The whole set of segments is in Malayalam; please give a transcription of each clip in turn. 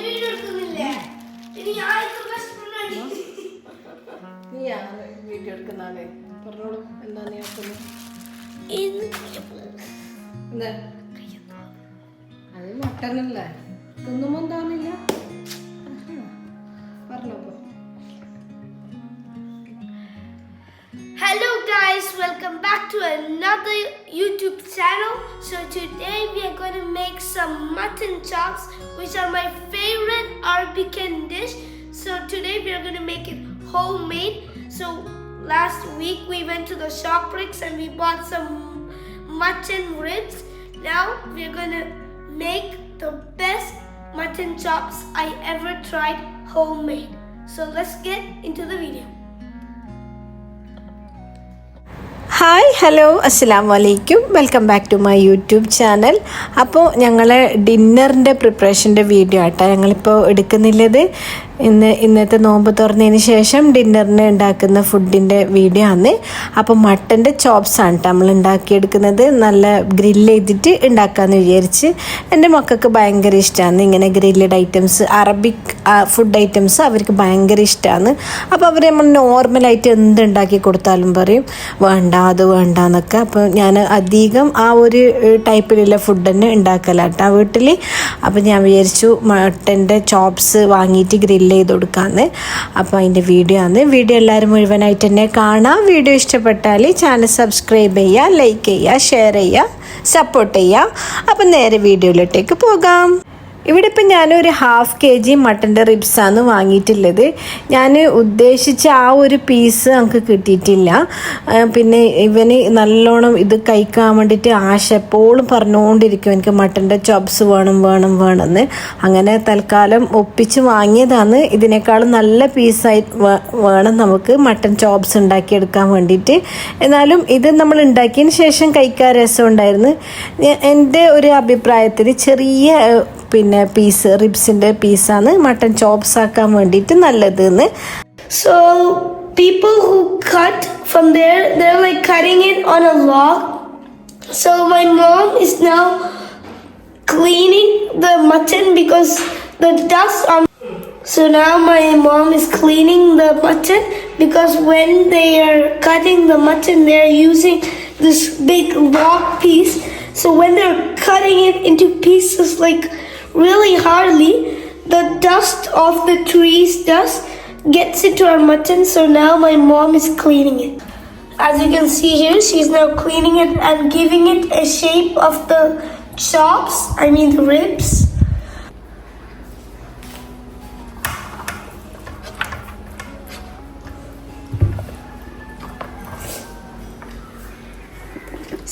വീഡിയോ എടുക്കുന്ന ആളെ പറഞ്ഞോളൂ, എന്താ നീ ആക്കുന്നത്? അത് മട്ടനല്ലേ, തിന്നുമ്പോ എന്താന്നില്ല പറഞ്ഞോ. Hello guys, welcome back to another YouTube channel. So today we are going to make some mutton chops, which are my favorite Arabican dish. So today we are going to make it homemade. So last week we went to the Shoprix and we bought some mutton ribs. Now we are going to make the best mutton chops I ever tried homemade. So let's get into the video. Hi hello അസ്സലാമു അലൈക്കും, welcome back to my YouTube channel. അപ്പോൾ ഞങ്ങൾ ഡിന്നറിൻ്റെ പ്രിപ്പറേഷൻ്റെ വീഡിയോ ആട്ടോ ഞങ്ങളിപ്പോൾ എടുക്കുന്നില്ലത്. ഇന്നത്തെ നോമ്പ് തുറന്നതിന് ശേഷം ഡിന്നറിന് ഉണ്ടാക്കുന്ന ഫുഡിൻ്റെ വീഡിയോ ആണ്. അപ്പോൾ മട്ടൻ്റെ ചോപ്സാണ് കേട്ടോ നമ്മൾ ഉണ്ടാക്കിയെടുക്കുന്നത്. നല്ല ഗ്രില്ല് ചെയ്തിട്ട് ഉണ്ടാക്കാമെന്ന് വിചാരിച്ച്. എൻ്റെ മക്കൾക്ക് ഭയങ്കര ഇഷ്ടമാണ് ഇങ്ങനെ grilled items, Arabic food items അവർക്ക് ഭയങ്കര ഇഷ്ടമാണ്. അപ്പോൾ അവർ നമ്മൾ നോർമലായിട്ട് എന്തുണ്ടാക്കി കൊടുത്താലും പറയും വേണ്ട അത് വേണ്ട എന്നൊക്കെ. അപ്പോൾ ഞാൻ അധികം ആ ഒരു ടൈപ്പിലുള്ള ഫുഡ് തന്നെ ഉണ്ടാക്കലാട്ടാ വീട്ടിൽ. അപ്പോൾ ഞാൻ വിചാരിച്ചു മട്ടൻ്റെ ചോപ്സ് വാങ്ങിയിട്ട് ഗ്രില്ല് ചെയ്ത് കൊടുക്കാമെന്ന്. അപ്പോൾ അതിൻ്റെ വീഡിയോ എല്ലാവരും മുഴുവനായിട്ട് തന്നെ കാണാം. വീഡിയോ ഇഷ്ടപ്പെട്ടാൽ ചാനൽ സബ്സ്ക്രൈബ് ചെയ്യുക, ലൈക്ക് ചെയ്യുക, ഷെയർ ചെയ്യുക, സപ്പോർട്ട് ചെയ്യുക. അപ്പം നേരെ വീഡിയോയിലോട്ടേക്ക് പോകാം. ഇവിടെ ഇപ്പം ഞാനൊരു 1/2 kg മട്ടൻ്റെ റിബ്സാണ് വാങ്ങിയിട്ടുള്ളത്. ഞാൻ ഉദ്ദേശിച്ച ആ ഒരു പീസ് നമുക്ക് കിട്ടിയിട്ടില്ല. പിന്നെ ഇവന് നല്ലോണം ഇത് കഴിക്കാൻ വേണ്ടിയിട്ട് ആശ എപ്പോഴും പറഞ്ഞുകൊണ്ടിരിക്കും എനിക്ക് മട്ടൻ്റെ ചോപ്സ് വേണമെന്ന്. അങ്ങനെ തൽക്കാലം ഒപ്പിച്ച് വാങ്ങിയതാണ്. ഇതിനേക്കാളും നല്ല പീസായി വേണം നമുക്ക് മട്ടൻ ചോപ്സ് ഉണ്ടാക്കിയെടുക്കാൻ വേണ്ടിയിട്ട്. എന്നാലും ഇത് നമ്മൾ ഉണ്ടാക്കിയതിന് ശേഷം കഴിക്കാൻ രസമുണ്ടായിരുന്നു. എൻ്റെ ഒരു അഭിപ്രായത്തിൽ ചെറിയ പീസ് റിബ്സിൻ്റെ പീസാണ് മട്ടൻ ചോപ്സ് ആക്കാൻ വേണ്ടിയിട്ട് നല്ലതെന്ന്. So people who cut from there, they're like cutting it on a log. So my mom is now cleaning the mutton because the dust on. So now my mom is cleaning the mutton because when they are cutting the mutton, they are using this big log piece. So when they're cutting it into pieces like really hardly, the dust of the trees dust gets into our mutton. So now my mom is cleaning it. As you can see here, she's now cleaning it and giving it a shape of the chops, the ribs.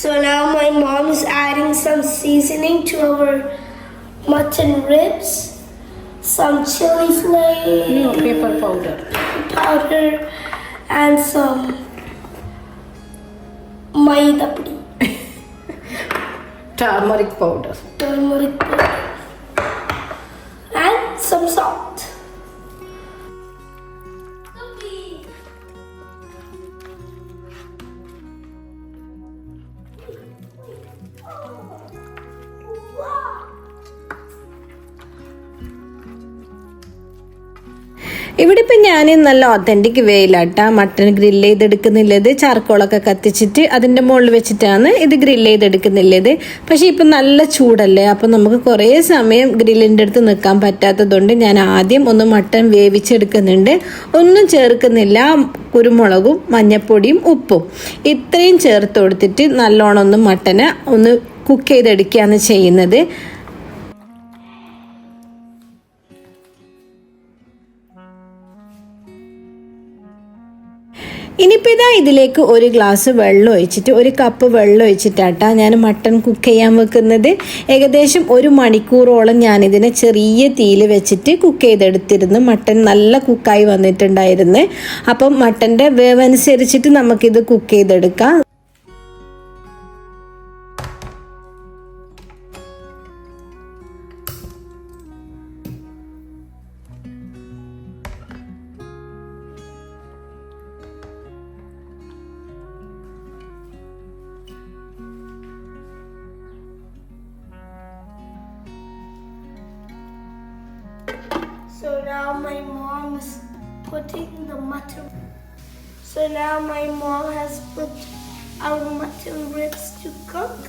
So now my mom is adding some seasoning to our mutton ribs, some chili flakes, pepper powder, and some maida pudi, turmeric powder, and some salt. ഇവിടെ ഇപ്പം ഞാൻ നല്ല ഒത്തൻറ്റിക് വേയിലാട്ടാ മട്ടൺ ഗ്രില്ല് ചെയ്തെടുക്കുന്നില്ലത്. ചാർക്കോളൊക്കെ കത്തിച്ചിട്ട് അതിൻ്റെ മുകളിൽ വെച്ചിട്ടാണ് ഇത് ഗ്രില്ല് ചെയ്തെടുക്കുന്നില്ലത്. പക്ഷേ ഇപ്പം നല്ല ചൂടല്ലേ, അപ്പം നമുക്ക് കുറേ സമയം ഗ്രില്ലിൻ്റെ അടുത്ത് നിൽക്കാൻ പറ്റാത്തതുകൊണ്ട് ഞാൻ ആദ്യം ഒന്ന് മട്ടൺ വേവിച്ചെടുക്കുന്നുണ്ട്. ഒന്നും ചേർക്കുന്നില്ല, കുരുമുളകും മഞ്ഞൾപ്പൊടിയും ഉപ്പും ഇത്രയും ചേർത്ത് കൊടുത്തിട്ട് നല്ലോണം ഒന്ന് മട്ടനെ ഒന്ന് കുക്ക് ചെയ്തെടുക്കുകയാണ് ചെയ്യുന്നത്. ഇനിയിപ്പോൾ ഇതിലേക്ക് 1 ഗ്ലാസ് വെള്ളം ഒഴിച്ചിട്ട് 1 കപ്പ് വെള്ളം ഒഴിച്ചിട്ടാട്ടാ ഞാൻ മട്ടൺ കുക്ക് ചെയ്യാൻ വെക്കുന്നത്. ഏകദേശം 1 മണിക്കൂറോളം ഞാനിതിനെ ചെറിയ തീയിൽ വെച്ചിട്ട് കുക്ക് ചെയ്തെടുത്തിരുന്നു. മട്ടൺ നല്ല കുക്കായി വന്നിട്ടുണ്ടായിരുന്നു. അപ്പം മട്ടൻ്റെ വേവ് അനുസരിച്ചിട്ട് നമുക്കിത് കുക്ക് ചെയ്തെടുക്കാം. So now my mom is putting the mutton. So now my mom has put our mutton ribs to cook.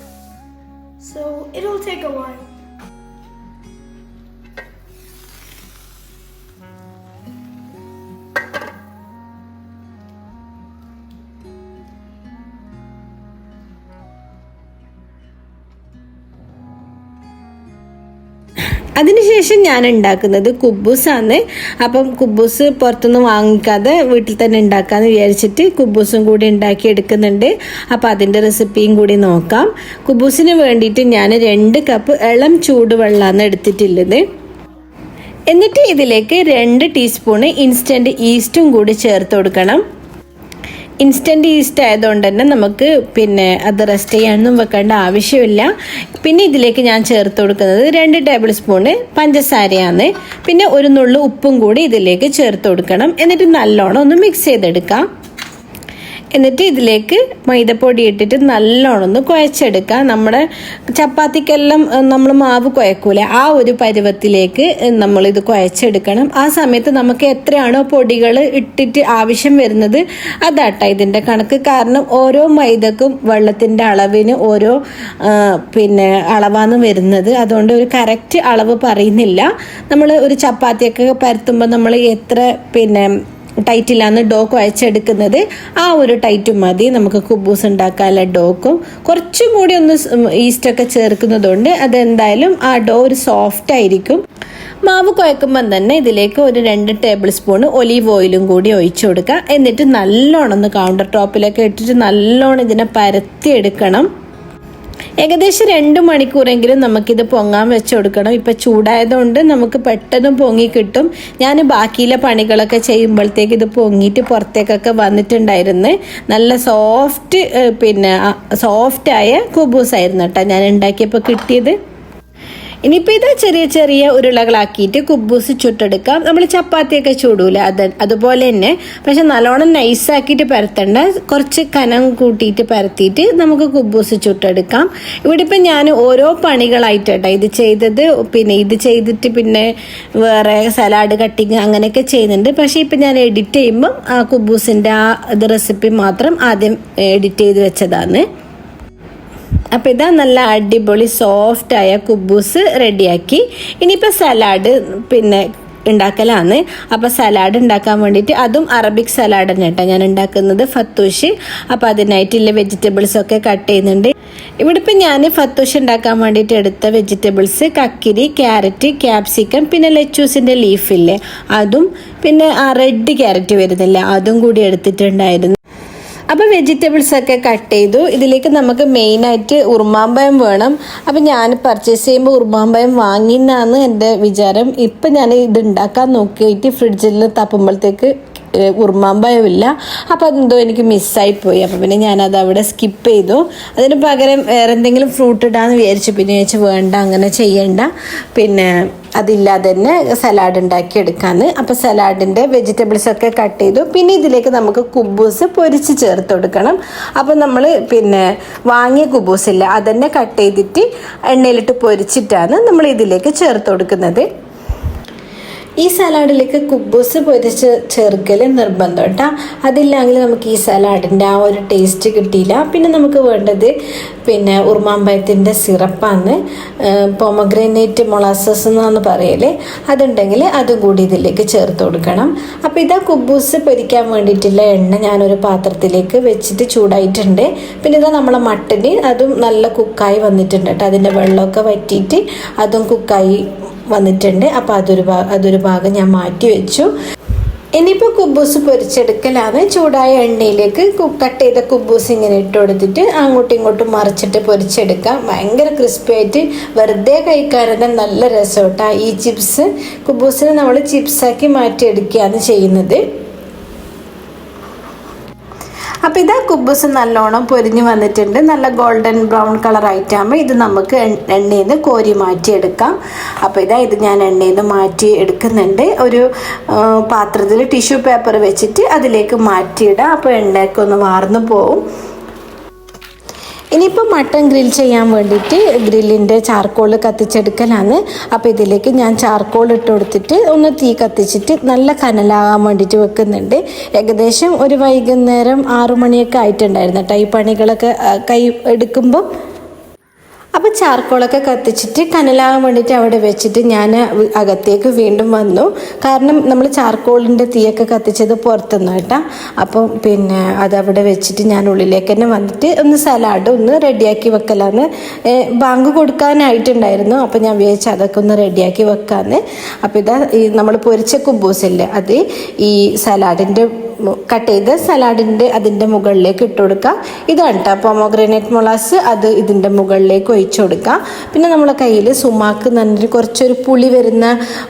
So it'll take a while. അതിനുശേഷം ഞാൻ ഉണ്ടാക്കുന്നത് കുബൂസാണ്. അപ്പം കുബൂസ് പുറത്തുനിന്ന് വാങ്ങിക്കാതെ വീട്ടിൽ തന്നെ ഉണ്ടാക്കാമെന്ന് വിചാരിച്ചിട്ട് കുബൂസും കൂടി ഉണ്ടാക്കി എടുക്കുന്നുണ്ട്. അപ്പോൾ അതിൻ്റെ റെസിപ്പിയും കൂടി നോക്കാം. കുബൂസിന് വേണ്ടിയിട്ട് ഞാൻ 2 കപ്പ് ഇളം ചൂടുവെള്ളമാണ് എടുത്തിട്ടുള്ളത്. എന്നിട്ട് ഇതിലേക്ക് 2 ടീസ്പൂണ് ഇൻസ്റ്റൻറ്റ് ഈസ്റ്റും കൂടി ചേർത്ത് കൊടുക്കണം. ഇൻസ്റ്റൻറ്റ് ഈസ്റ്റ് ആയതുകൊണ്ട് തന്നെ നമുക്ക് അത് റെസ്റ്റ് ചെയ്യാനൊന്നും വെക്കേണ്ട ആവശ്യമില്ല. പിന്നെ ഇതിലേക്ക് ഞാൻ ചേർത്ത് കൊടുക്കുന്നത് 2 ടേബിൾ സ്പൂണ് പഞ്ചസാരയാണ്. പിന്നെ ഒരു നുള്ളു ഉപ്പും കൂടി ഇതിലേക്ക് ചേർത്ത് കൊടുക്കണം. എന്നിട്ട് നല്ലോണം ഒന്ന് മിക്സ് ചെയ്തെടുക്കാം. എന്നിട്ട് ഇതിലേക്ക് മൈദപ്പൊടി ഇട്ടിട്ട് നല്ലോണം ഒന്ന് കുഴച്ചെടുക്കാം. നമ്മുടെ ചപ്പാത്തിക്കെല്ലാം നമ്മൾ മാവ് കുഴക്കൂലേ, ആ ഒരു പരുവത്തിലേക്ക് നമ്മളിത് കുഴച്ചെടുക്കണം. ആ സമയത്ത് നമുക്ക് എത്രയാണോ പൊടികൾ ഇട്ടിട്ട് ആവശ്യം വരുന്നത് അതാട്ടോ ഇതിൻ്റെ കണക്ക്. കാരണം ഓരോ മൈദക്കും വെള്ളത്തിൻ്റെ അളവിന് ഓരോ അളവാണ് വരുന്നത്. അതുകൊണ്ട് ഒരു കറക്റ്റ് അളവ് പറയുന്നില്ല. നമ്മൾ ഒരു ചപ്പാത്തിയൊക്കെ പരത്തുമ്പോൾ നമ്മൾ എത്ര ടൈറ്റിലാണ് ഡോ കുഴച്ചെടുക്കുന്നത്, ആ ഒരു ടൈറ്റ് മതി നമുക്ക് കുബൂസ് ഉണ്ടാക്കാനുള്ള ഡോക്കും. കുറച്ചും കൂടി ഒന്ന് ഈസ്റ്റൊക്കെ ചേർക്കുന്നതുകൊണ്ട് അതെന്തായാലും ആ ഡോ ഒരു സോഫ്റ്റ് ആയിരിക്കും. മാവ് കുഴക്കുമ്പം തന്നെ ഇതിലേക്ക് ഒരു 2 ടേബിൾ സ്പൂൺ ഒലീവ് ഓയിലും കൂടി ഒഴിച്ചു കൊടുക്കുക. എന്നിട്ട് നല്ലോണം ഒന്ന് കൗണ്ടർ ടോപ്പിലൊക്കെ ഇട്ടിട്ട് നല്ലോണം ഇതിനെ പരത്തിയെടുക്കണം. ഏകദേശം 2 മണിക്കൂറെങ്കിലും നമുക്കിത് പൊങ്ങാൻ വെച്ച് കൊടുക്കണം. ഇപ്പം ചൂടായതുകൊണ്ട് നമുക്ക് പെട്ടെന്ന് പൊങ്ങി കിട്ടും. ഞാൻ ബാക്കിയിലെ പണികളൊക്കെ ചെയ്യുമ്പോഴത്തേക്ക് ഇത് പൊങ്ങിയിട്ട് പുറത്തേക്കൊക്കെ വന്നിട്ടുണ്ടായിരുന്നു. നല്ല സോഫ്റ്റായ കുബൂസായിരുന്നു കേട്ടോ ഞാൻ ഉണ്ടാക്കിയപ്പോൾ കിട്ടിയത്. ഇനിയിപ്പോൾ ഇത് ചെറിയ ചെറിയ ഉരുളകളാക്കിയിട്ട് കുബൂസ് ചുട്ടെടുക്കാം. നമ്മൾ ചപ്പാത്തിയൊക്കെ ചൂടൂല അതുപോലെ തന്നെ, പക്ഷെ നല്ലോണം നൈസാക്കിയിട്ട് പരത്തണ്ട, കുറച്ച് കനം കൂട്ടിയിട്ട് പരത്തിയിട്ട് നമുക്ക് കുബൂസ് ചുട്ടെടുക്കാം. ഇവിടെ ഇപ്പം ഞാൻ ഓരോ പണികളായിട്ടാണ് ഇത് ചെയ്തത്. ഇത് ചെയ്തിട്ട് വേറെ സലാഡ് കട്ടിങ് അങ്ങനെയൊക്കെ ചെയ്യുന്നുണ്ട്. പക്ഷേ ഇപ്പം ഞാൻ എഡിറ്റ് ചെയ്യുമ്പം ആ കുബൂസിൻ്റെ ഇത് റെസിപ്പി മാത്രം ആദ്യം എഡിറ്റ് ചെയ്ത് വെച്ചതാണ്. അപ്പോൾ ഇതാ നല്ല അടിപൊളി സോഫ്റ്റായ കുബൂസ് റെഡിയാക്കി. ഇനിയിപ്പോൾ സലാഡ് ഉണ്ടാക്കലാണ്. അപ്പോൾ സലാഡ് ഉണ്ടാക്കാൻ വേണ്ടിയിട്ട് അതും അറബിക് സലാഡ് തന്നെ കേട്ടോ ഞാൻ ഉണ്ടാക്കുന്നത്, ഫത്തൂഷ്. അപ്പോൾ അതിനായിട്ടുള്ള വെജിറ്റബിൾസൊക്കെ കട്ട് ചെയ്യുന്നുണ്ട്. ഇവിടെ ഇപ്പം ഞാൻ ഫത്തൂഷ് ഉണ്ടാക്കാൻ വേണ്ടിയിട്ട് എടുത്ത വെജിറ്റബിൾസ് കക്കിരി, ക്യാരറ്റ്, ക്യാപ്സിക്കം, പിന്നെ ലെച്ചൂസിൻ്റെ ലീഫില്ലേ അതും, പിന്നെ ആ റെഡ് ക്യാരറ്റ് വരുന്നില്ല അതും കൂടി എടുത്തിട്ടുണ്ടായിരുന്നു. അപ്പോൾ വെജിറ്റബിൾസൊക്കെ കട്ട് ചെയ്തു. ഇതിലേക്ക് നമുക്ക് മെയിനായിട്ട് ഉറുമാമ്പഴം വേണം. അപ്പോൾ ഞാൻ പർച്ചേസ് ചെയ്യുമ്പോൾ ഉറുമാമ്പഴം വാങ്ങിയെന്നാണ് എൻ്റെ വിചാരം. ഇപ്പം ഞാൻ ഇത് ഉണ്ടാക്കാൻ നോക്കിയിട്ട് ഫ്രിഡ്ജിൽ തപ്പുമ്പോഴത്തേക്ക് ഉറുമാമ്പഴമില്ല. അപ്പോൾ അതെന്തോ എനിക്ക് മിസ്സായിപ്പോയി. അപ്പോൾ പിന്നെ ഞാനത് അവിടെ സ്കിപ്പ് ചെയ്തു. അതിന് പകരം വേറെ എന്തെങ്കിലും ഫ്രൂട്ട് ഇടാമെന്ന് വിചാരിച്ചു. പിന്നെ വെച്ച് വേണ്ട, അങ്ങനെ ചെയ്യണ്ട, അതില്ലാതെ തന്നെ സലാഡ് ഉണ്ടാക്കി എടുക്കാമെന്ന്. അപ്പോൾ സലാഡിൻ്റെ വെജിറ്റബിൾസൊക്കെ കട്ട് ചെയ്തു. പിന്നെ ഇതിലേക്ക് നമുക്ക് കുബൂസ് പൊരിച്ച് ചേർത്ത് കൊടുക്കണം. അപ്പോൾ നമ്മൾ വാങ്ങിയ കുബൂസില്ല അതന്നെ കട്ട് ചെയ്തിട്ട് എണ്ണയിലിട്ട് പൊരിച്ചിട്ടാണ് നമ്മൾ ഇതിലേക്ക് ചേർത്ത് കൊടുക്കുന്നത്. ഈ സലാഡിലേക്ക് കുബൂസ് പൊരിച്ച് ചേർക്കൽ നിർബന്ധം കേട്ടോ. അതില്ലെങ്കിൽ നമുക്ക് ഈ സലാഡിൻ്റെ ആ ഒരു ടേസ്റ്റ് കിട്ടിയില്ല. പിന്നെ നമുക്ക് വേണ്ടത് ഉറുമാമ്പഴത്തിൻ്റെ സിറപ്പാണ്, പൊമഗ്രാനേറ്റ് മൊളാസസ് എന്നാണ് പറയല്. അതുണ്ടെങ്കിൽ അതും കൂടി ഇതിലേക്ക് ചേർത്ത് കൊടുക്കണം. അപ്പോൾ ഇതാ കുബൂസ് പൊരിക്കാൻ വേണ്ടിയിട്ടുള്ള എണ്ണ ഞാനൊരു പാത്രത്തിലേക്ക് വെച്ചിട്ട് ചൂടായിട്ടുണ്ട്. പിന്നെ ഇതാ നമ്മളെ മട്ടന് അതും നല്ല കുക്കായി വന്നിട്ടുണ്ട് കേട്ടോ. അതിൻ്റെ വെള്ളമൊക്കെ വറ്റിയിട്ട് അതും കുക്കായി വന്നിട്ടുണ്ട്. അപ്പോൾ അതൊരു ഭാഗം ഞാൻ മാറ്റി വെച്ചു. ഇനിയിപ്പോൾ കുബൂസ് പൊരിച്ചെടുക്കലാണ്. ചൂടായ എണ്ണയിലേക്ക് കട്ട് ചെയ്ത കുബൂസ് ഇങ്ങനെ ഇട്ട് കൊടുത്തിട്ട് അങ്ങോട്ടും ഇങ്ങോട്ടും മറിച്ചിട്ട് പൊരിച്ചെടുക്കാം. ഭയങ്കര ക്രിസ്പി ആയിട്ട് വെറുതെ കഴിക്കാനെന്നെ നല്ല രസം കേട്ടോ. ഈ ചിപ്സ് കുബൂസിനെ നമ്മൾ ചിപ്സാക്കി മാറ്റിയെടുക്കുകയാണ് ചെയ്യുന്നത്. അപ്പോൾ ഇതാ കുബൂസ് നല്ലോണം പൊരിഞ്ഞ് വന്നിട്ടുണ്ട്. നല്ല ഗോൾഡൻ ബ്രൗൺ കളർ ആയിട്ടാകുമ്പോൾ ഇത് നമുക്ക് എണ്ണയിൽ നിന്ന് കോരി മാറ്റിയെടുക്കാം. അപ്പോൾ ഇത് ഞാൻ എണ്ണയിൽ നിന്ന് മാറ്റി എടുക്കുന്നുണ്ട്. ഒരു പാത്രത്തിൽ ടിഷ്യൂ പേപ്പർ വെച്ചിട്ട് അതിലേക്ക് മാറ്റിയിടാം. അപ്പോൾ എണ്ണയൊക്കെ ഒന്ന് വാർന്നു പോവും. ഇനിയിപ്പോൾ മട്ടൺ ഗ്രിൽ ചെയ്യാൻ വേണ്ടിയിട്ട് ഗ്രില്ലിൻ്റെ ചാർക്കോൾ കത്തിച്ചെടുക്കലാണ്. അപ്പോൾ ഇതിലേക്ക് ഞാൻ ചാർക്കോൾ ഇട്ട് കൊടുത്തിട്ട് ഒന്ന് തീ കത്തിച്ചിട്ട് നല്ല കനലാകാൻ വേണ്ടിയിട്ട് വെക്കുന്നുണ്ട്. ഏകദേശം ഒരു വൈകുന്നേരം 6 മണിയൊക്കെ ആയിട്ടുണ്ടായിരുന്നു കേട്ടോ ഈ പണികളൊക്കെ കൈ എടുക്കുമ്പോൾ. അപ്പോൾ ചാർക്കോളൊക്കെ കത്തിച്ചിട്ട് കനലാകാൻ വേണ്ടിയിട്ട് അവിടെ വെച്ചിട്ട് ഞാൻ അകത്തേക്ക് വീണ്ടും വന്നു. കാരണം നമ്മൾ ചാർക്കോളിൻ്റെ തീയൊക്കെ കത്തിച്ചത് പുറത്തുനിന്ന് കേട്ടോ. അപ്പം പിന്നെ അതവിടെ വെച്ചിട്ട് ഞാൻ ഉള്ളിലേക്ക് തന്നെ വന്നിട്ട് ഒന്ന് സലാഡ് ഒന്ന് റെഡിയാക്കി വെക്കലാന്ന്. ബാങ്ക് കൊടുക്കാനായിട്ടുണ്ടായിരുന്നു. അപ്പോൾ ഞാൻ വിചാരിച്ചു അതൊക്കെ ഒന്ന് റെഡിയാക്കി വെക്കാമെന്ന്. അപ്പോൾ ഇതാ ഈ നമ്മൾ പൊരിച്ച കുബൂസില്ലേ അത് ഈ സലാഡിൻ്റെ കട്ട് ചെയ്ത് സലാഡിൻ്റെ അതിൻ്റെ മുകളിലേക്ക് ഇട്ട് കൊടുക്കുക. ഇതാണ് കേട്ടോ പൊമോഗ്രാനൈറ്റ് മൊളാസ്, അത് ഇതിൻ്റെ മുകളിലേക്ക് ഒഴിച്ചു കൊടുക്കുക. പിന്നെ നമ്മളെ കയ്യിൽ സുമാക്ക് നല്ലൊരു കുറച്ചൊരു പുളി വരുന്ന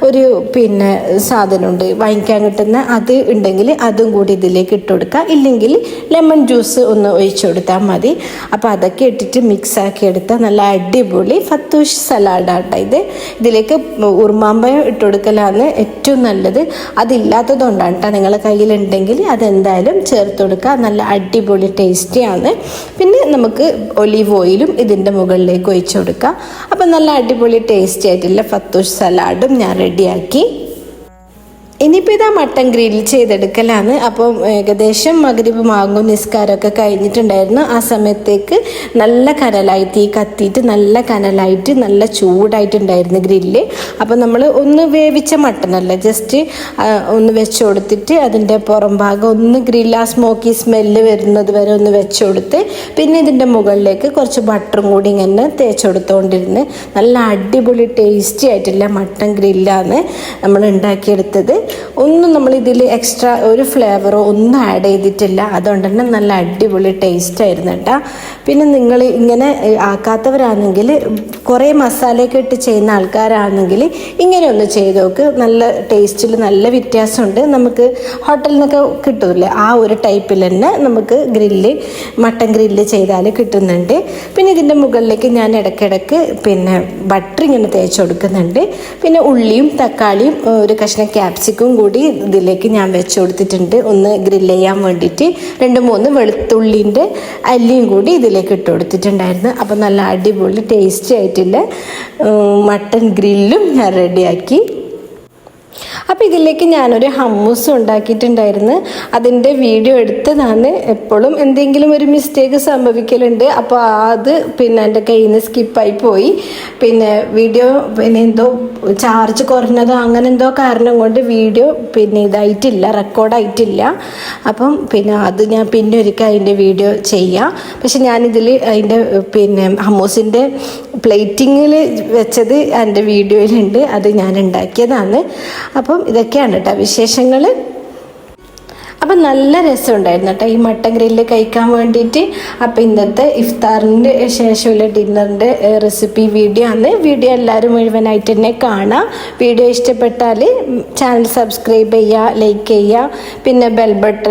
ഒരു പിന്നെ സാധനമുണ്ട് വാങ്ങിക്കാൻ കിട്ടുന്ന, അത് ഉണ്ടെങ്കിൽ അതും കൂടി ഇതിലേക്ക് ഇട്ട് കൊടുക്കുക. ഇല്ലെങ്കിൽ ലെമൺ ജ്യൂസ് ഒന്ന് ഒഴിച്ചു കൊടുത്താൽ മതി. അപ്പോൾ അതൊക്കെ ഇട്ടിട്ട് മിക്സ് ആക്കി എടുത്താൽ നല്ല അടിപൊളി ഫത്തൂഷ് സലാഡാട്ടോ ഇത്. ഇതിലേക്ക് ഉറുമാമ്പഴം ഇട്ട് കൊടുക്കലാണ് ഏറ്റവും നല്ലത്. അതില്ലാത്തതുകൊണ്ടാണ് കേട്ടോ, നിങ്ങളുടെ കയ്യിലുണ്ടെങ്കിൽ അതെന്തായാലും ചേർത്ത് കൊടുക്കുക. നല്ല അടിപൊളി ടേസ്റ്റിയാണ്. പിന്നെ നമുക്ക് ഒലീവ് ഓയിലും ഇതിൻ്റെ മുകളിലേക്ക് ഒഴിച്ചു കൊടുക്കുക. അപ്പം നല്ല അടിപൊളി ടേസ്റ്റി ആയിട്ടുള്ള ഫത്തൂഷ് സലാഡും ഞാൻ റെഡിയാക്കി. ഇനിയിപ്പോൾ ഇതാ മട്ടൻ ഗ്രിൽ ചെയ്തെടുക്കലാണ്. അപ്പം ഏകദേശം മഗ്രിബ് മാങ്ങും നിസ്കാരമൊക്കെ കഴിഞ്ഞിട്ടുണ്ടായിരുന്നു. ആ സമയത്തേക്ക് നല്ല കനലായി തീ കത്തിയിട്ട് നല്ല കനലായിട്ട് നല്ല ചൂടായിട്ടുണ്ടായിരുന്നു ഗ്രില്ല്. അപ്പം നമ്മൾ ഒന്ന് വേവിച്ച മട്ടനല്ല, ജസ്റ്റ് ഒന്ന് വെച്ച് കൊടുത്തിട്ട് അതിൻ്റെ പുറം ഭാഗം ഒന്ന് ഗ്രില്ല് ആ സ്മോക്കി സ്മെല്ല് വരുന്നത് വരെ ഒന്ന് വെച്ച് കൊടുത്ത് പിന്നെ ഇതിൻ്റെ മുകളിലേക്ക് കുറച്ച് ബട്ടറും കൂടി ഇങ്ങനെ തേച്ച് കൊടുത്തുകൊണ്ടിരുന്ന് നല്ല അടിപൊളി ടേസ്റ്റി ആയിട്ടുള്ള മട്ടൻ ഗ്രില്ലാണ് നമ്മൾ ഉണ്ടാക്കിയെടുത്തത്. ഒന്നും നമ്മളിതിൽ എക്സ്ട്രാ ഒരു ഫ്ലേവറോ ഒന്നും ആഡ് ചെയ്തിട്ടില്ല. അതുകൊണ്ട് തന്നെ നല്ല അടിപൊളി ടേസ്റ്റ് ആയിരുന്നു കേട്ടോ. പിന്നെ നിങ്ങൾ ഇങ്ങനെ ആക്കാത്തവരാണെങ്കിൽ കുറേ മസാലയൊക്കെ ഇട്ട് ചെയ്യുന്ന ആൾക്കാരാണെങ്കിൽ ഇങ്ങനെ ഒന്ന് ചെയ്ത് നോക്ക്. നല്ല ടേസ്റ്റിൽ നല്ല വ്യത്യാസമുണ്ട്. നമുക്ക് ഹോട്ടലിൽ നിന്നൊക്കെ കിട്ടൂല്ലേ ആ ഒരു ടൈപ്പിൽ തന്നെ നമുക്ക് മട്ടൻ ഗ്രില്ല് ചെയ്താൽ കിട്ടുന്നുണ്ട്. പിന്നെ ഇതിൻ്റെ മുകളിലേക്ക് ഞാൻ ഇടയ്ക്കിടയ്ക്ക് പിന്നെ ബട്ടർ ഇങ്ങനെ തേച്ച് കൊടുക്കുന്നുണ്ട്. പിന്നെ ഉള്ളിയും തക്കാളിയും ഒരു കഷ്ണം ക്യാപ്സിക്കും കൂടി ഇതിലേക്ക് ഞാൻ വെച്ച് കൊടുത്തിട്ടുണ്ട് ഒന്ന് ഗ്രില്ല് ചെയ്യാൻ വേണ്ടിയിട്ട്. 2-3 വെളുത്തുള്ളിൻ്റെ അല്ലിയും കൂടി ഇതിലേക്ക് ഇട്ട് കൊടുത്തിട്ടുണ്ടായിരുന്നു. അപ്പോൾ നല്ല അടിപൊളി ടേസ്റ്റി ആയിട്ടുള്ള മട്ടൻ ഗ്രില്ലും ഞാൻ റെഡിയാക്കി. അപ്പോൾ ഇതിലേക്ക് ഞാനൊരു ഹമ്മൂസ് ഉണ്ടാക്കിയിട്ടുണ്ടായിരുന്നു. അതിൻ്റെ വീഡിയോ എടുത്തതാണ്. എപ്പോഴും എന്തെങ്കിലും ഒരു മിസ്റ്റേക്ക് സംഭവിക്കലുണ്ട്. അപ്പോൾ അത് പിന്നെ എൻ്റെ കയ്യിൽ നിന്ന് സ്കിപ്പായി പോയി. പിന്നെ വീഡിയോ പിന്നെ എന്തോ ചാർജ് കുറഞ്ഞതോ അങ്ങനെ എന്തോ കാരണം കൊണ്ട് വീഡിയോ പിന്നെ ഇതായിട്ടില്ല, റെക്കോർഡായിട്ടില്ല. അപ്പം പിന്നെ അത് ഞാൻ പിന്നെ ഒരിക്കൽ അതിൻ്റെ വീഡിയോ ചെയ്യാം. പക്ഷെ ഞാനിതിൽ അതിൻ്റെ പിന്നെ ഹമ്മൂസിൻ്റെ പ്ലേറ്റിങ്ങിൽ വെച്ചത് എൻ്റെ വീഡിയോയിലുണ്ട്. അത് ഞാൻ ഉണ്ടാക്കിയതാണ്. അപ്പം ഇതൊക്കെയാണ് കേട്ടോ വിശേഷങ്ങൾ. അപ്പം നല്ല രസമുണ്ടായിരുന്നു കേട്ടോ ഈ മട്ടൻ ഗ്രില്ല് കഴിക്കാൻ വേണ്ടിയിട്ട്. അപ്പോൾ ഇന്നത്തെ ഇഫ്താറിൻ്റെ ശേഷമുള്ള ഡിന്നറിൻ്റെ റെസിപ്പി വീഡിയോ ആണ്. വീഡിയോ എല്ലാവരും മുഴുവനായിട്ട് തന്നെ കാണാം. വീഡിയോ ഇഷ്ടപ്പെട്ടാൽ ചാനൽ സബ്സ്ക്രൈബ് ചെയ്യുക, ലൈക്ക് ചെയ്യുക, പിന്നെ ബെൽ ബട്ടൺ